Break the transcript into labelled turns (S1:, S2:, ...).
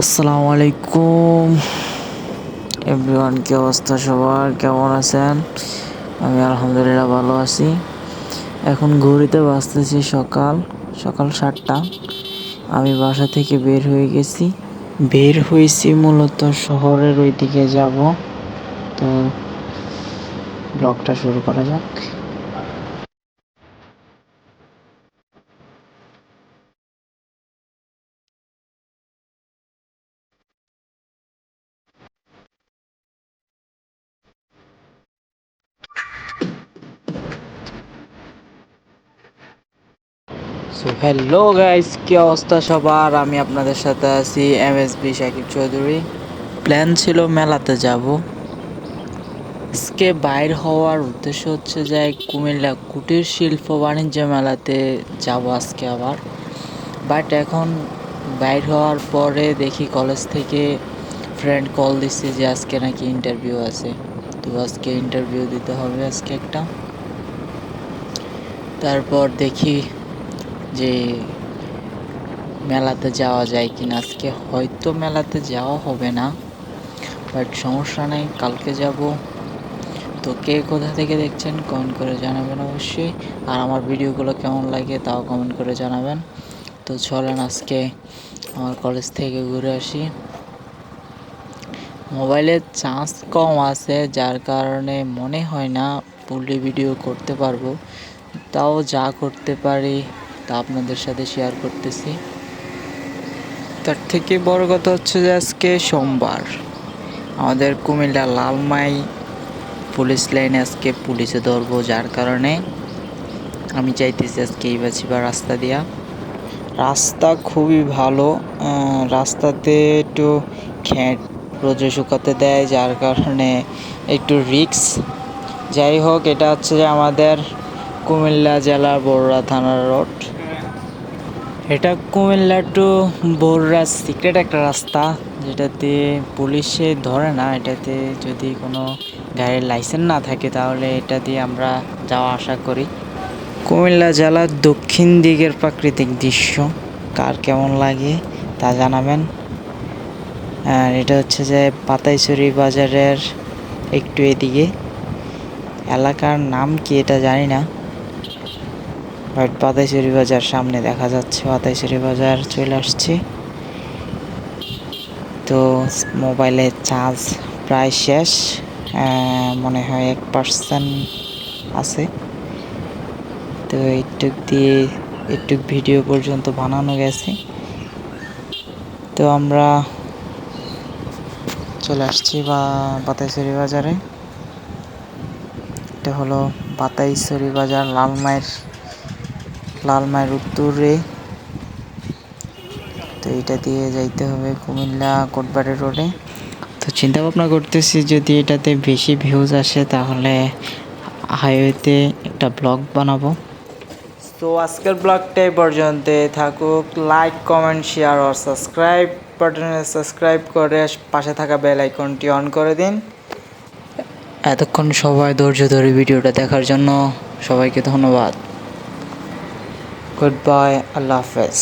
S1: আসসালামু আলাইকুম এভরিওয়ান, কি অবস্থা সবার? কেমন আছেন? আমি আলহামদুলিল্লাহ ভালো আছি। এখন ঘড়িতে বাজতেছি সকাল 7টা। আমি বাসা থেকে বের হয়েছি মূলত শহরের ওই দিকে যাব। তো ব্লগটা শুরু করা যাক। হ্যালো গাইস, কি অবস্থা সবার? আমি আপনাদের সাথে আছি MSB শাকিব চৌধুরী। প্ল্যান ছিল মেলাতে যাব। আজকে বাইর হওয়ার উদ্দেশ্য হচ্ছে যে কুমিল্লা কুটির শিল্প বাণিজ্য মেলাতে যাব আজকে আবার। বাট এখন বাইর হওয়ার পরে দেখি কলেজ থেকে ফ্রেন্ড কল দিচ্ছে যে আজকে নাকি ইন্টারভিউ আছে। তো আজকে ইন্টারভিউ দিতে হবে আজকে একটা। তারপর দেখি যে মেলাতে যাওয়া যায় কিনা। আজকে হয়তো মেলাতে যাওয়া হবে না, বাট সমস্যা নেই, কালকে যাব। তো কে কোথা থেকে দেখছেন কমেন্ট করে জানাবেন অবশ্যই। আর আমার ভিডিওগুলো কেমন লাগে তাও কমেন্ট করে জানাবেন। তো চলেন আজকে আমার কলেজ থেকে ঘুরে আসি। মোবাইলে চার্জ কম আছে, যার কারণে মনে হয় না ফুললি ভিডিও করতে পারবো। তাও যা করতে পারি তা আপনাদের সাথে শেয়ার করতেছি। তার থেকে বড় কথা হচ্ছে যে আজকে সোমবার, আমাদের কুমিল্লা লালমাই পুলিশ লাইনে আজকে পুলিশে ধরবো, যার কারণে আমি চাইতেছি আজকে এই বাছিবা রাস্তা দিয়া। রাস্তা খুবই ভালো, রাস্তাতে একটু খেট রোদে শুকাতে দেয়, যার কারণে একটু রিক্স। যাই হোক, এটা হচ্ছে যে আমাদের কুমিল্লা জেলার বড়ুয়া থানার রোড। এটা কুমিল্লা টু বড়ুয়া সিক্রেট একটা রাস্তা, যেটাতে পুলিশে ধরে না। এটাতে যদি কোনো গাড়ির লাইসেন্স না থাকে তাহলে এটা দিয়ে আমরা যাওয়া আসা করি। কুমিল্লা জেলার দক্ষিণ দিকের প্রাকৃতিক দৃশ্য কার কেমন লাগে তা জানাবেন। আর এটা হচ্ছে যে পাতাইছড়ি বাজারের একটু এদিকে। এলাকার নাম কি এটা জানি না, বাট পাতাইছড়ি বাজার সামনে দেখা যাচ্ছে। পাতাইছড়ি বাজার চলে আসছে। তো মোবাইলে চার্জ প্রায় শেষ, মনে হয় 1% আছে। তো একটু ভিডিও পর্যন্ত বানানো গেছে। তো আমরা চলে আসছি বাতাইছড়ি বাজারে। এটা হলো বাতাইছড়ি বাজার, লালমাইয়ের উত্তরে। তো এটা দিয়ে যাইতে হবে কুমিল্লা কোটবাড়ি রোডে। তো চিন্তা ভাবনা করতেছি যদি এটাতে বেশি ভিউজ আসে তাহলে হাইওয়েতে একটা ব্লগ বানাবো। তো আজকের ব্লগটা এই পর্যন্ত থাকুক। লাইক, কমেন্ট, শেয়ার আর সাবস্ক্রাইব বাটনে সাবস্ক্রাইব করে পাশে থাকা বেল আইকনটি অন করে দিন। এতক্ষণ সবাই ধৈর্য ধরে ভিডিওটা দেখার জন্য সবাইকে ধন্যবাদ। গুড বাই, আল্লাহ হাফেজ।